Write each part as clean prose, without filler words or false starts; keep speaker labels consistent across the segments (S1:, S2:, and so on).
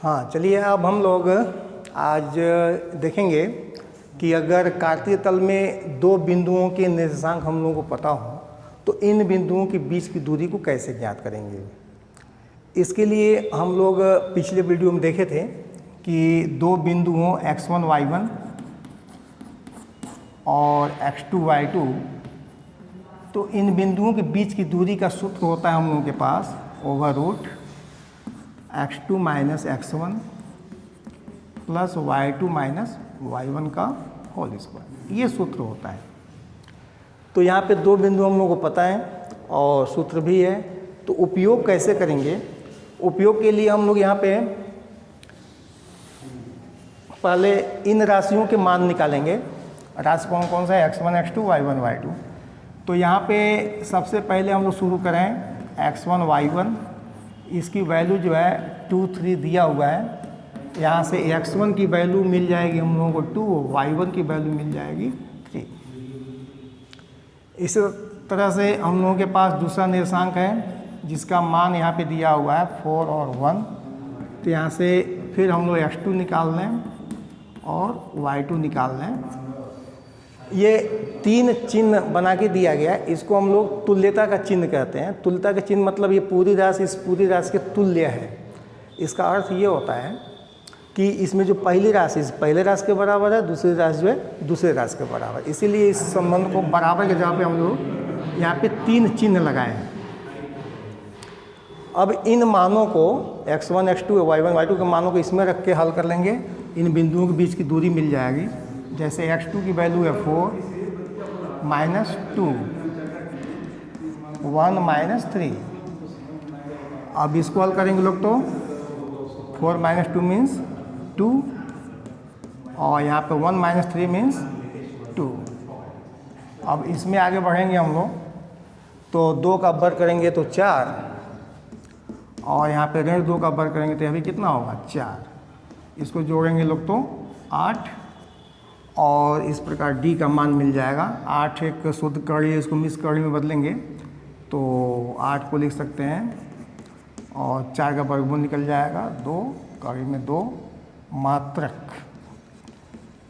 S1: हाँ, चलिए अब हम लोग आज देखेंगे कि अगर कार्तीय तल में दो बिंदुओं के निर्देशांक हम लोगों को पता हो तो इन बिंदुओं के बीच की दूरी को कैसे ज्ञात करेंगे। इसके लिए हम लोग पिछले वीडियो में देखे थे कि दो बिंदु हों x1 y1 और x2 y2, तो इन बिंदुओं के बीच की दूरी का सूत्र होता है हम लोगों के पास over root x2 minus x1 plus y2 minus y1 का होल स्क्वायर, ये सूत्र होता है। तो यहाँ पे दो बिंदु हम लोगों को पता है और सूत्र भी है, तो उपयोग कैसे करेंगे। उपयोग के लिए हम लोग यहाँ पे पहले इन राशियों के मान निकालेंगे। राशि कौन कौन सा है, x1 x2 y1 y2। तो यहाँ पे सबसे पहले हम लोग शुरू करें x1 y1, इसकी वैल्यू जो है 2 3 दिया हुआ है। यहाँ से x1 की वैल्यू मिल जाएगी हम लोगों को 2, y1 की वैल्यू मिल जाएगी 3। इस तरह से हम लोगों के पास दूसरा निर्देशांक है जिसका मान यहाँ पे दिया हुआ है 4 और 1। तो यहाँ से फिर हम लोग x2 निकाल लें और y2 निकाल लें। ये तीन चिन्ह बना के दिया गया है, इसको हम लोग तुल्यता का चिन्ह कहते हैं। तुल्यता का चिन्ह मतलब ये पूरी राशि इस पूरी राशि के तुल्य है। इसका अर्थ ये होता है कि इसमें जो पहली राशि इस पहले राशि के बराबर है, दूसरी राशि जो है दूसरे राशि के बराबर। इसीलिए इस संबंध को बराबर के जगह पे हम लोग यहाँ पे तीन चिन्ह लगाए हैं। अब इन मानों को x1 x2 y1 y2 के मानों को इसमें रख के हल कर लेंगे। इन बिंदुओं के बीच की दूरी मिल जाएगी। जैसे x2 की वैल्यू है 4 माइनस 2 1 माइनस 3। अब इसको हल करेंगे लोग तो 4 माइनस 2 मीन्स 2 और यहाँ पे 1 माइनस 3 मीन्स 2। अब इसमें आगे बढ़ेंगे हम लोग तो 2 का वर्ग करेंगे तो 4 और यहाँ पे ऋण 2 का वर्ग करेंगे तो अभी कितना होगा 4। इसको जोड़ेंगे लोग तो 8 और इस प्रकार d का मान मिल जाएगा। 8 एक शुद्ध कड़ी है, इसको मिस कड़ी में बदलेंगे तो 8 को लिख सकते हैं और 4 का वर्गमूल निकल जाएगा 2, कड़ी में 2 मात्रक।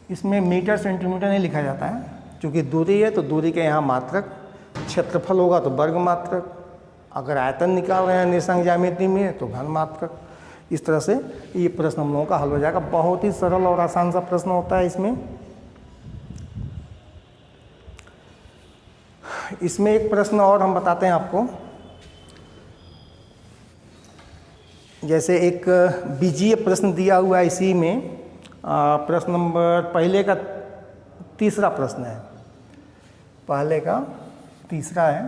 S1: इसमें मीटर सेंटीमीटर नहीं लिखा जाता है, क्योंकि दूरी है तो दूरी के यहाँ मात्रक, क्षेत्रफल होगा तो वर्ग मात्रक, अगर आयतन निकाल रहे हैं निर्देशांक ज्यामिति में तो घन मात्रक। इस तरह से ये प्रश्न हम लोगों का हल हो जाएगा। बहुत ही सरल और आसान सा प्रश्न होता है इसमें एक प्रश्न और हम बताते हैं आपको। जैसे एक बीजीय प्रश्न दिया हुआ है इसी में, प्रश्न नंबर पहले का तीसरा प्रश्न है, पहले का तीसरा है।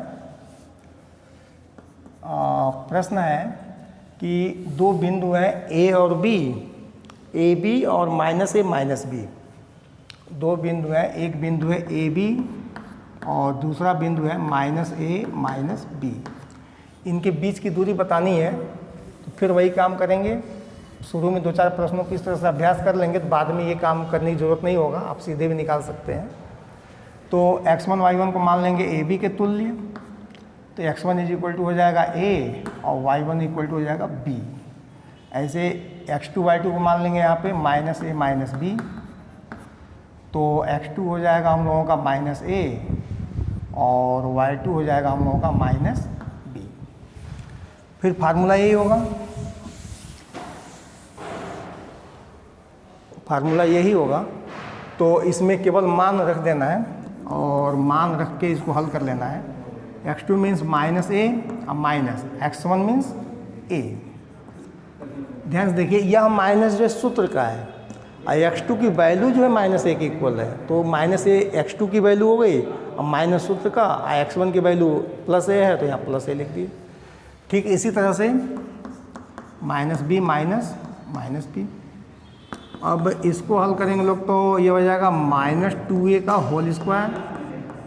S1: प्रश्न है कि दो बिंदु हैं ए और बी, ए बी और माइनस ए माइनस बी। दो बिंदु हैं, एक बिंदु है ए बी और दूसरा बिंदु है माइनस ए माइनस बी। इनके बीच की दूरी बतानी है। तो फिर वही काम करेंगे, शुरू में 2-4 प्रश्नों की इस तरह से अभ्यास कर लेंगे तो बाद में ये काम करने की ज़रूरत नहीं होगा, आप सीधे भी निकाल सकते हैं। तो x1 y1 को मान लेंगे ए बी के तुल्य, तो x1 इज इक्वल टू हो जाएगा a और y1 इक्वल टू हो जाएगा b। ऐसे x2 y2 को मान लेंगे यहाँ पे माइनस ए माइनस बी, तो x2 हो जाएगा हम लोगों का माइनस ए और y2 हो जाएगा हम लोगों का माइनस बी। फिर फार्मूला यही होगा, फार्मूला यही होगा। तो इसमें केवल मान रख देना है और मान रख के इसको हल कर लेना है। x2 मीन्स माइनस ए और माइनस x1 मीन्स ए। ध्यान से देखिए, यह माइनस जो सूत्र का है और x2 की वैल्यू जो है माइनस ए के इक्वल है, तो माइनस ए x2 की वैल्यू हो गई और माइनस सूत्र का x1 की वैल्यू प्लस ए है तो यहाँ प्लस ए लिख दिए। ठीक इसी तरह से minus B minus minus B. अब इसको हल करेंगे लोग तो ये हो जाएगा माइनस 2a का whole square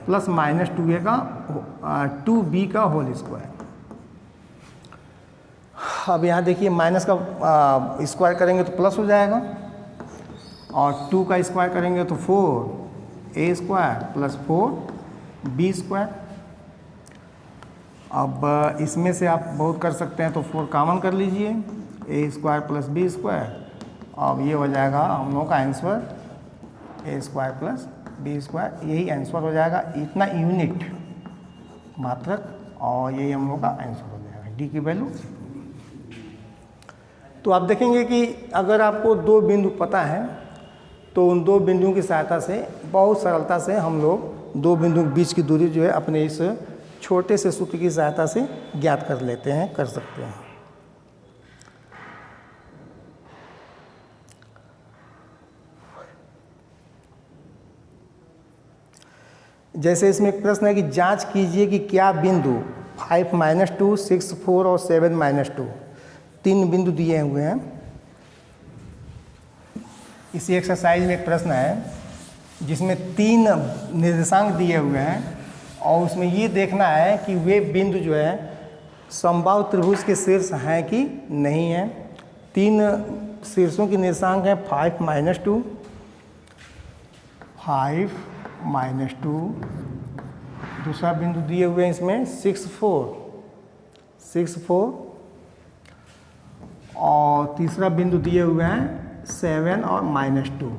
S1: plus minus 2a का 2b का होल स्क्वायर। अब यहाँ देखिए माइनस का स्क्वायर करेंगे तो प्लस हो जाएगा और 2 का स्क्वायर करेंगे तो 4a square plus 4b square. अब इसमें से आप बहुत कर सकते हैं तो 4 कॉमन कर लीजिए A square plus B square. अब ये हो जाएगा हम लोगों का answer A square plus B square, यही आंसर हो जाएगा, इतना यूनिट मात्रक, और यही हम लोग का आंसर हो जाएगा डी की वैल्यू। तो आप देखेंगे कि अगर आपको दो बिंदु पता है तो उन दो बिंदुओं की सहायता से बहुत सरलता से हम लोग दो बिंदुओं के बीच की दूरी जो है अपने इस छोटे से सूत्र की सहायता से ज्ञात कर लेते हैं, कर सकते हैं। जैसे इसमें एक प्रश्न है कि जांच कीजिए कि क्या बिंदु 5 - 2, 6, 4 और 7 - 2 तीन बिंदु दिए हुए हैं। इसी एक्सरसाइज में एक प्रश्न है जिसमें तीन निर्देशांक दिए हुए हैं और उसमें ये देखना है कि वे बिंदु जो है समबाहु त्रिभुज के शीर्ष हैं कि नहीं हैं। तीन शीर्षों की निर्देशांक है 5 - 2, 5 - 2, दूसरा बिंदु दिए हुए हैं इसमें 6, 4 और तीसरा बिंदु दिए हुए हैं 7 और -2,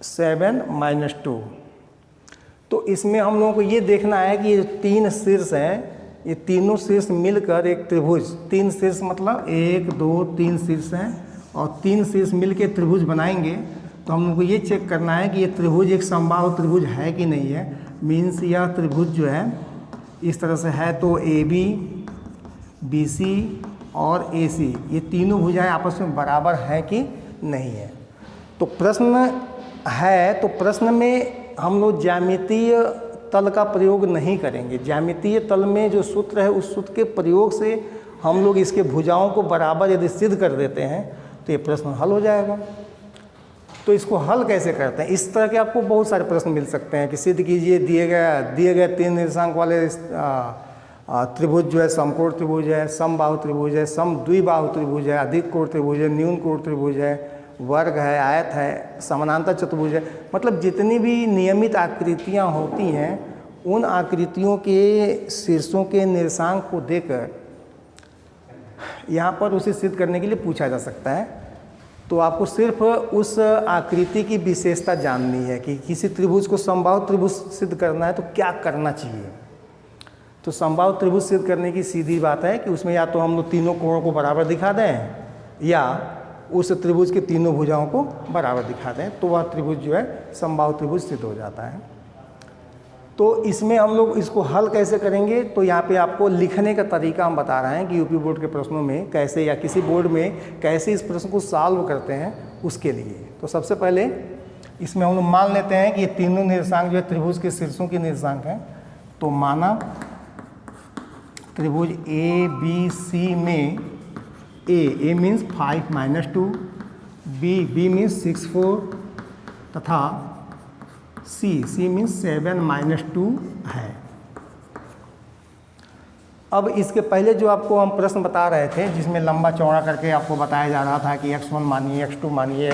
S1: 7 - 2। तो इसमें हम लोगों को ये देखना है कि ये तीन शीर्ष हैं, ये तीनों शीर्ष मिलकर एक त्रिभुज, तीन शीर्ष मतलब 1, 2, 3 शीर्ष हैं और तीन शीर्ष मिलकर त्रिभुज बनाएंगे। तो हम लोग को ये चेक करना है कि ये त्रिभुज एक समबाहु त्रिभुज है कि नहीं है। मीन्स यह त्रिभुज जो है इस तरह से है तो AB, BC और AC ये तीनों भुजाएं आपस में बराबर है कि नहीं है। तो प्रश्न है, तो प्रश्न में हम लोग ज्यामितीय तल का प्रयोग नहीं करेंगे। ज्यामितीय तल में जो सूत्र है उस सूत्र के प्रयोग से हम लोग इसके भुजाओं को बराबर यदि सिद्ध कर देते हैं तो ये प्रश्न हल हो जाएगा। तो इसको हल कैसे करते हैं, इस तरह के आपको बहुत सारे प्रश्न मिल सकते हैं कि सिद्ध कीजिए दिए गए तीन निर्देशांक वाले त्रिभुज जो है समकोण त्रिभुज है, समबाहु त्रिभुज है, समद्विबाहु त्रिभुज है, अधिक कोण त्रिभुज है, न्यून कोण त्रिभुज है, वर्ग है, आयत है, समानांतर चतुर्भुज है। मतलब जितनी भी नियमित आकृतियां होती हैं उन आकृतियों के शीर्षों के निर्देशांक को देकर यहाँ पर उसे सिद्ध करने के लिए पूछा जा सकता है। तो आपको सिर्फ उस आकृति की विशेषता जाननी है कि किसी त्रिभुज को समबाहु त्रिभुज सिद्ध करना है तो क्या करना चाहिए। तो समबाहु त्रिभुज सिद्ध करने की सीधी बात है कि उसमें या तो हम लोग तीनों कोणों को बराबर दिखा दें या उस त्रिभुज के तीनों भुजाओं को बराबर दिखा दें, तो वह त्रिभुज जो है समबाहु त्रिभुज सिद्ध हो जाता है। तो इसमें हम लोग इसको हल कैसे करेंगे, तो यहाँ पे आपको लिखने का तरीका हम बता रहे हैं कि यूपी बोर्ड के प्रश्नों में कैसे या किसी बोर्ड में कैसे इस प्रश्न को सॉल्व करते हैं उसके लिए। तो सबसे पहले इसमें हम लोग मान लेते हैं कि ये तीनों निर्देशांक जो है त्रिभुज के शीर्षों के निर्देशांक हैं। तो माना त्रिभुज ABC में A मीन्स 5 - 2, B मीन्स 6, 4 तथा C मीन्स 7 - 2 है। अब इसके पहले जो आपको हम प्रश्न बता रहे थे जिसमें लंबा चौड़ा करके आपको बताया जा रहा था कि x1 मानिए x2 मानिए,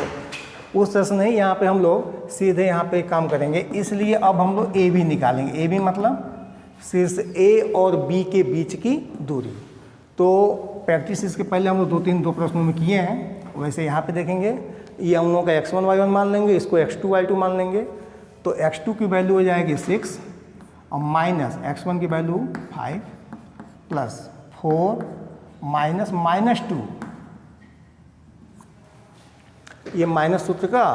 S1: उस तरह से नहीं, यहाँ पे हम लोग सीधे यहाँ पे काम करेंगे। इसलिए अब हम लोग AB निकालेंगे। AB मतलब शीर्ष A और B के बीच की दूरी। तो प्रैक्टिस इसके पहले हम लोग दो प्रश्नों में किए हैं, वैसे यहाँ पे देखेंगे। ये हम लोगों का x1 y1 मान लेंगे, इसको x2 y2 मान लेंगे। तो x2 की वैल्यू हो जाएगी 6 और माइनस x1 की वैल्यू 5 प्लस 4 माइनस -2, ये माइनस सूत्र का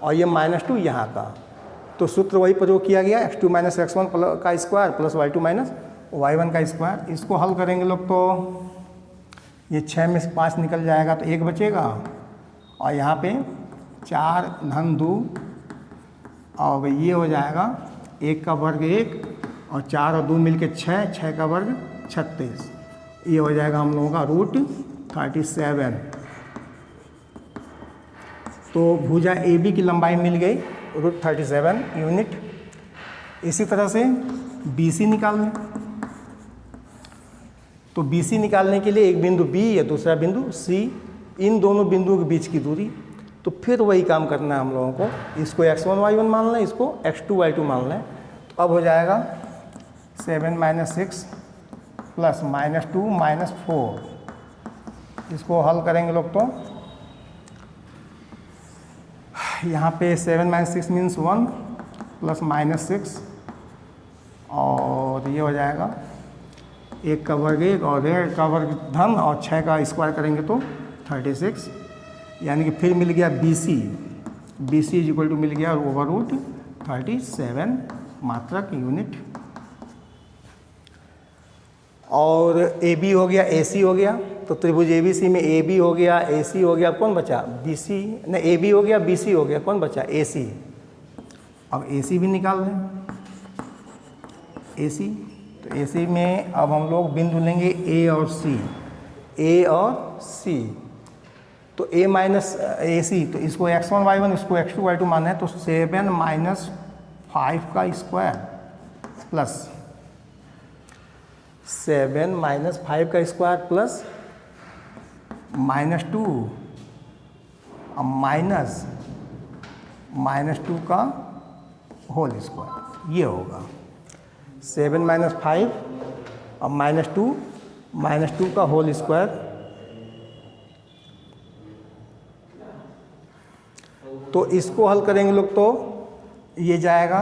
S1: और ये -2 यहाँ का। तो सूत्र वही प्रयोग किया गया, x2 - x1 का स्क्वायर प्लस y2 - y1 का स्क्वायर। इसको हल करेंगे लोग तो ये 6 में से 5 निकल जाएगा तो 1 बचेगा और यहाँ पे 4 धन 2 और ये हो जाएगा 1 का वर्ग 1 और 4 और 2 मिलके 6, 6 का वर्ग 36। ये हो जाएगा हम लोगों का √37। तो भुजा AB की लंबाई मिल गई √37 यूनिट। इसी तरह से BC निकाल लें। तो BC निकालने के लिए एक बिंदु B या दूसरा बिंदु C, इन दोनों बिंदुओं के बीच की दूरी। तो फिर वही काम करना है हम लोगों को, इसको x1 y1 मान लें, इसको x2 y2 मान लें। तो अब हो जाएगा 7 - 6 प्लस -2 - 4 इसको हल करेंगे लोग तो यहाँ पे 7 - 6 मीन्स 1 प्लस -6 और ये हो जाएगा 1 का वर्ग 1 और 1 का वर्ग धन और 6 का स्क्वायर करेंगे तो 36, यानी कि फिर मिल गया BC इज इक्वल टू मिल गया √37 मात्रक यूनिट। और AB हो गया, AC हो गया, तो त्रिभुज ABC में AB हो गया, AC हो गया, कौन बचा BC, नहीं AB हो गया, BC हो गया, कौन बचा AC। अब AC भी निकाल लें, AC, तो AC में अब हम लोग बिंदु लेंगे A और C, तो A माइनस AC, तो इसको x1 y1 इसको x2 y2 माना है, तो 7 - 5 का स्क्वायर प्लस 7 - 5 का स्क्वायर प्लस -2 अब -2 का होल स्क्वायर, ये होगा 7 - 5 अब -2 का होल स्क्वायर। तो इसको हल करेंगे लोग तो ये जाएगा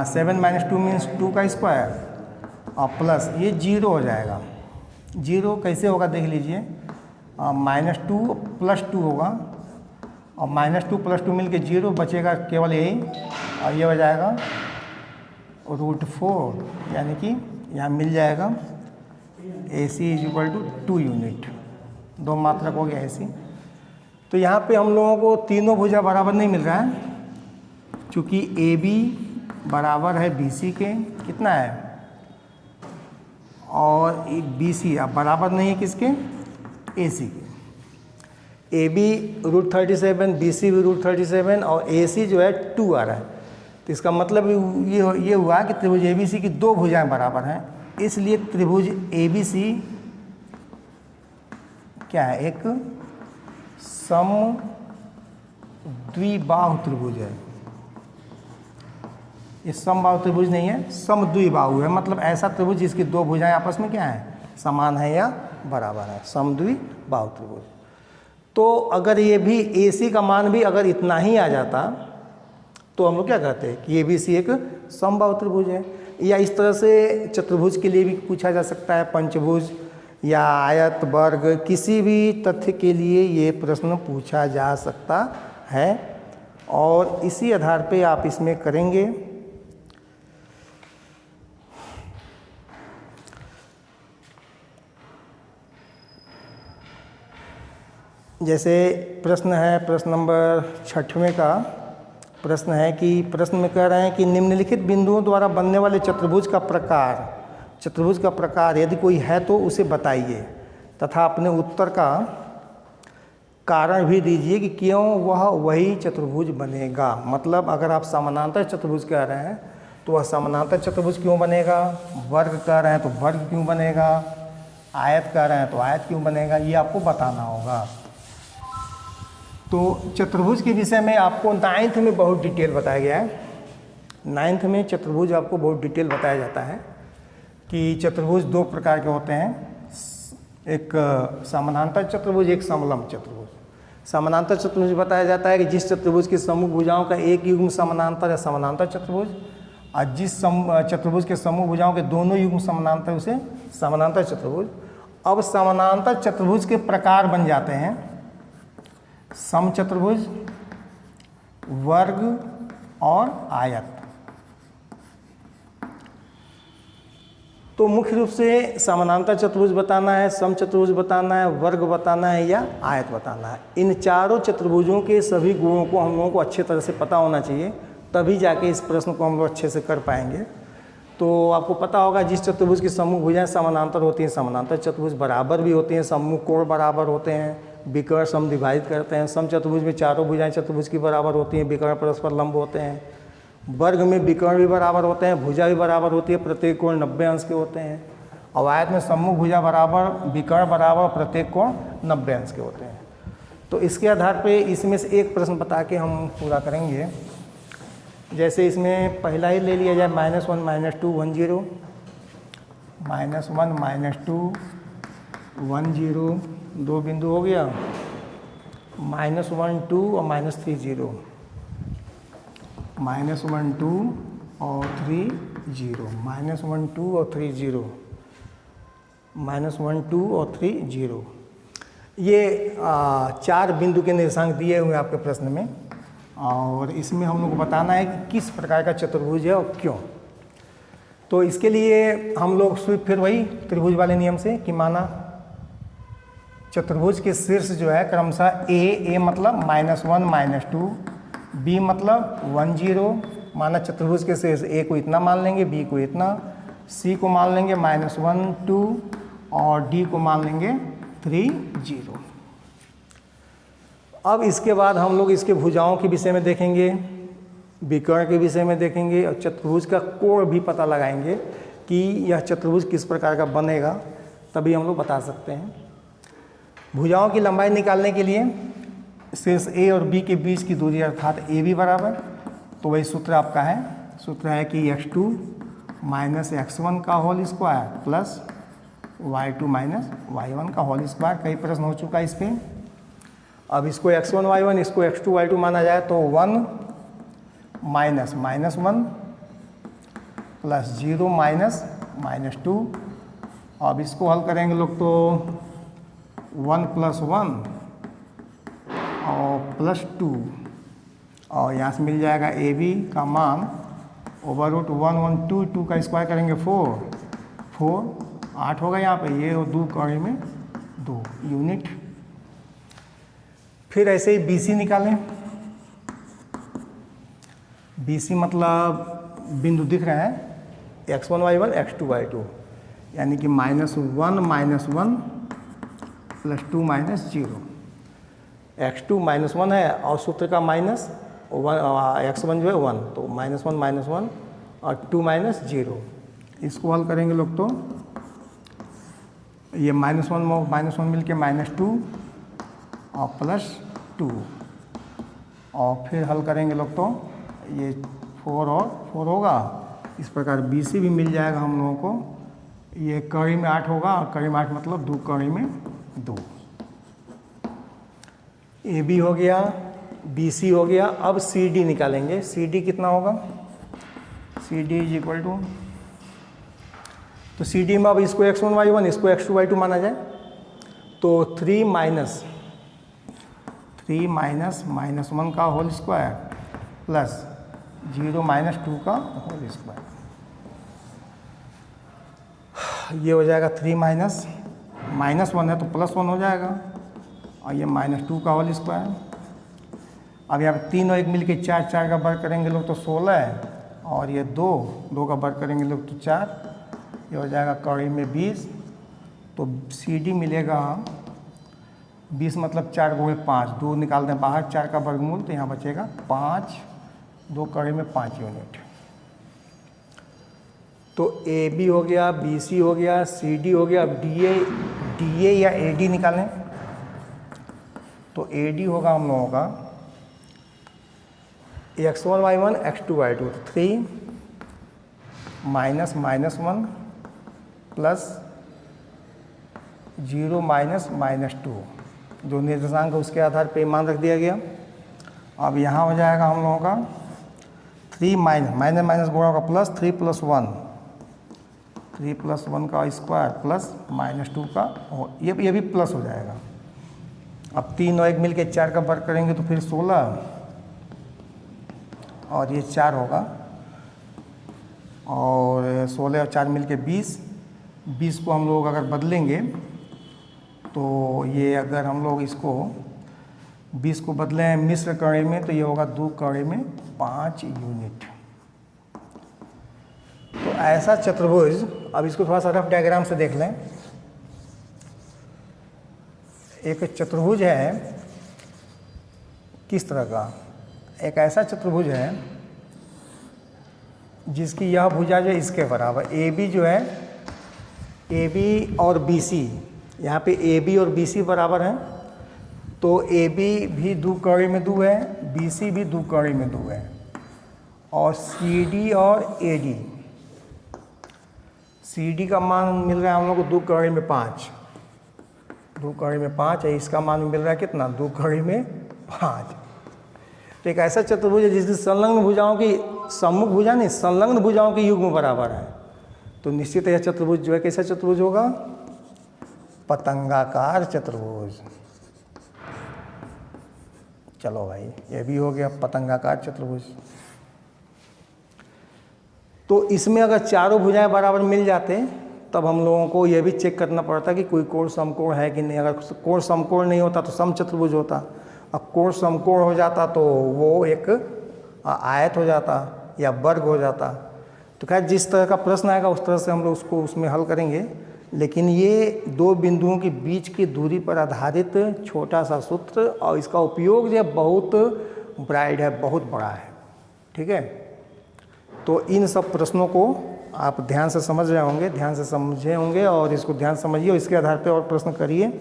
S1: 7 - 2 मीन्स 2 का स्क्वायर और प्लस ये 0 हो जाएगा। 0 कैसे होगा देख लीजिए, -2 + 2 होगा और -2 + 2 मिलके 0 बचेगा केवल यही, और ये हो जाएगा √4, यानी कि यहाँ मिल जाएगा AC is equal to 2 unit, 2 मात्रक हो गया AC। तो यहाँ पे हम लोगों को तीनों भुजा बराबर नहीं मिल रहा है, क्योंकि AB बराबर है BC के, कितना है, और BC अब बराबर नहीं है किसके, AC के। AB √37, BC भी √37 और AC जो है 2 आ रहा है, तो इसका मतलब ये हुआ कि त्रिभुज ABC की 2 भुजाएं बराबर हैं, इसलिए त्रिभुज ABC क्या है, एक समद्विबाहु त्रिभुज है। ये समबाहु त्रिभुज नहीं है, समद्विबाहु है, मतलब ऐसा त्रिभुज जिसकी 2 भुजाएं आपस में क्या है, समान है या बराबर है, समद्विबाहु त्रिभुज। तो अगर ये भी AC का मान भी अगर इतना ही आ जाता तो हम लोग क्या कहते हैं कि ABC एक समबाहु त्रिभुज है। या इस तरह से चतुर्भुज के लिए भी पूछा जा सकता है, पंचभुज या आयत, वर्ग, किसी भी तथ्य के लिए ये प्रश्न पूछा जा सकता है, और इसी आधार पे आप इसमें करेंगे। जैसे प्रश्न है, प्रश्न नंबर 6वें का प्रश्न है कि प्रश्न में कह रहे हैं कि निम्नलिखित बिंदुओं द्वारा बनने वाले चतुर्भुज का प्रकार यदि कोई है तो उसे बताइए तथा अपने उत्तर का कारण भी दीजिए कि क्यों वह वही चतुर्भुज बनेगा। मतलब अगर आप समानांतर चतुर्भुज कह रहे हैं तो वह समानांतर चतुर्भुज क्यों बनेगा, वर्ग कह रहे हैं तो वर्ग क्यों बनेगा, आयत कह रहे हैं तो आयत क्यों बनेगा, ये आपको बताना होगा। तो चतुर्भुज के विषय में आपको 9th में बहुत डिटेल बताया गया है। 9th में चतुर्भुज आपको बहुत डिटेल बताया जाता है कि चतुर्भुज 2 प्रकार के होते हैं, एक समानांतर चतुर्भुज, एक समलंब चतुर्भुज। समानांतर चतुर्भुज बताया जाता है कि जिस चतुर्भुज की समूह भुजाओं का एक युग्म समानांतर है समानांतर चतुर्भुज, और जिस चतुर्भुज के समूह भुजाओं के दोनों युग्म समानांतर उसे समानांतर चतुर्भुज। अब समानांतर चतुर्भुज के प्रकार बन जाते हैं समचतुर्भुज, वर्ग और आयत। तो मुख्य रूप से समानांतर चतुर्भुज बताना है, समचतुर्भुज बताना है, वर्ग बताना है या आयत बताना है। इन चारों चतुर्भुजों के सभी गुणों को हम लोगों को अच्छे तरह से पता होना चाहिए, तभी जाके इस प्रश्न को हम लोग अच्छे से कर पाएंगे। तो आपको पता होगा जिस चतुर्भुज की समूह भुजाएं समानांतर होती हैं समानांतर चतुर्भुज, बराबर भी होती हैं, समूह कोण बराबर होते हैं, विकर्ण समद्विभाजित करते हैं। समचतुर्भुज में चारों भुजाएं चतुर्भुज की बराबर होती हैं, विकर्ण परस्पर लंब होते हैं। वर्ग में विकर्ण भी बराबर होते हैं, भुजा भी बराबर होती है, प्रत्येक कोण 90 अंश के होते हैं। और आयत में सम्मुख भुजा बराबर, विकर्ण बराबर, प्रत्येक कोण 90 अंश के होते हैं। तो इसके आधार पे इसमें से एक प्रश्न बता के हम पूरा करेंगे। जैसे इसमें पहला ही ले लिया जाए -1 - 2 1 0, -1 - 2 1 0 दो बिंदु हो गया, -1 2 और -3 0, -1 2 और 3 0, -1 2 और 3 0, -1 2 और 3 0। ये 4 बिंदु के निर्देशांक दिए हुए हैं आपके प्रश्न में, और इसमें हम लोग को बताना है कि किस प्रकार का चतुर्भुज है और क्यों। तो इसके लिए हम लोग फिर वही त्रिभुज वाले नियम से कि माना चतुर्भुज के शीर्ष जो है क्रमशः ए मतलब -1 -2, बी मतलब 1 0, माना चतुर्भुज के शीर्ष ए को इतना मान लेंगे, बी को इतना, सी को मान लेंगे -1 2 और डी को मान लेंगे 3 0। अब इसके बाद हम लोग इसके भुजाओं के विषय में देखेंगे, विकर्ण के विषय में देखेंगे और चतुर्भुज का कोण भी पता लगाएंगे कि यह चतुर्भुज किस प्रकार का बनेगा, तभी हम लोग बता सकते हैं। भुजाओं की लंबाई निकालने के लिए शीर्ष ए और बी के बीच की दूरी अर्थात ए बी बराबर, तो वही सूत्र आपका है, सूत्र है कि x2 - x1 का whole square plus y2 - y1 का होल स्क्वायर। कई प्रश्न हो चुका है इस पर। अब इसको x1 y1, इसको x2 y2 माना जाए तो 1 -1 प्लस 0 -2। अब इसको हल करेंगे लोग तो 1 + 1 और +2, और यहाँ से मिल जाएगा ए बी का मान √1 1 2 2 का स्क्वायर करेंगे 4 8 होगा यहाँ पे, ये 2 कौड़ी में 2 यूनिट। फिर ऐसे ही BC निकालें। BC मतलब बिंदु दिख रहे हैं x1 y1 x2 y2, यानी कि -1 -1 + 2 -0। x2 -1 है और सूत्र का x1 जो है 1, तो -1 -1 और 2 -0। इसको हल करेंगे लोग तो ये -1 मिल के -2 और +2, और फिर हल करेंगे लोग तो ये 4 और 4 होगा। इस प्रकार BC भी मिल जाएगा हम लोगों को, ये कड़ी में 8 होगा, और कड़ी में 8 मतलब 2 कड़ी में 2। AB हो गया, BC हो गया। अब CD निकालेंगे। CD कितना होगा? CD = तो CD में अब इसको x1 y1 इसको x2 y2 माना जाए तो 3 - -1 का होल स्क्वायर प्लस 0 -2 का होल स्क्वायर, ये हो जाएगा 3 -1 है तो +1 हो जाएगा, और ये -2 का होल स्क्वायर। अब यहाँ पे 3 और 1 मिल के 4 4 का वर्ग करेंगे लोग तो 16 है, और ये 2 का वर्ग करेंगे लोग तो 4, ये हो जाएगा कौड़ी में 20। तो CD मिलेगा 20 मतलब 4 × 5, 2 निकाल दें बाहर, 4 का वर्गमूल, तो यहाँ बचेगा 5, 2 कौड़ी में 5 यूनिट। तो AB हो गया, BC हो गया, CD हो गया। अब DA या AD निकालें तो AD होगा हम लोगों का x1 y1 x2 y2, 3 -1 plus 0 -2, जो निर्देशांक है उसके आधार पे मान रख दिया गया। अब यहाँ हो जाएगा हम लोगों का 3 माइनस गुणा होगा प्लस 3 + 1, 3 + 1 का स्क्वायर प्लस -2 का, ये भी प्लस हो जाएगा। अब 3 और 1 मिल के 4 का वर्ग करेंगे तो फिर 16, और ये 4 होगा, और 16 और 4 मिल के 20 को हम लोग अगर बदलेंगे तो ये अगर हम लोग इसको 20 को बदलें मिश्र कड़ी में तो ये होगा 2 कड़ी में 5 यूनिट। तो ऐसा चतुर्भुज, अब इसको थोड़ा सा रफ डायग्राम से देख लें। एक चतुर्भुज है किस तरह का, एक ऐसा चतुर्भुज है जिसकी यह भुजा जो इसके बराबर, AB जो है, AB और BC, यहाँ पे AB और BC बराबर हैं, तो AB भी 2 कौड़ी में 2 है, BC भी 2 कौड़ी में 2 है, और CD और AD, CD का मान मिल रहा है हम लोग को 2 कौड़ी में 5, 2 कड़ी में 5 है, इसका मान मिल रहा है कितना, 2 कड़ी में 5। तो एक ऐसा चतुर्भुज है जिसकी संलग्न भुजाओं की सम्मुख भुजा नहीं, संलग्न भुजाओं के युग्म बराबर है। तो निश्चित यह चतुर्भुज जो है कैसा चतुर्भुज होगा, पतंगाकार चतुर्भुज। चलो भाई ये भी हो गया पतंगाकार चतुर्भुज। तो इसमें अगर चारों भुजाएं बराबर मिल जाते तब हम लोगों को यह भी चेक करना पड़ता कि कोई कोण समकोण है कि नहीं। अगर कोण समकोण नहीं होता तो समचतुर्भुज होता, अब कोण समकोण हो जाता तो वो एक आयत हो जाता या वर्ग हो जाता। तो खैर जिस तरह का प्रश्न आएगा उस तरह से हम लोग उसको उसमें हल करेंगे। लेकिन ये 2 बिंदुओं के बीच की दूरी पर आधारित छोटा सा सूत्र, और इसका उपयोग जो बहुत ब्राइड है, बहुत बड़ा है। ठीक है, तो इन सब प्रश्नों को आप ध्यान से समझ रहे होंगे, ध्यान से समझे होंगे, और इसको ध्यान से समझिए और इसके आधार पर और प्रश्न करिए।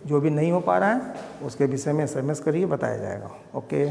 S1: जो भी नहीं हो पा रहा है उसके विषय में SMS करिए, बताया जाएगा। ओके।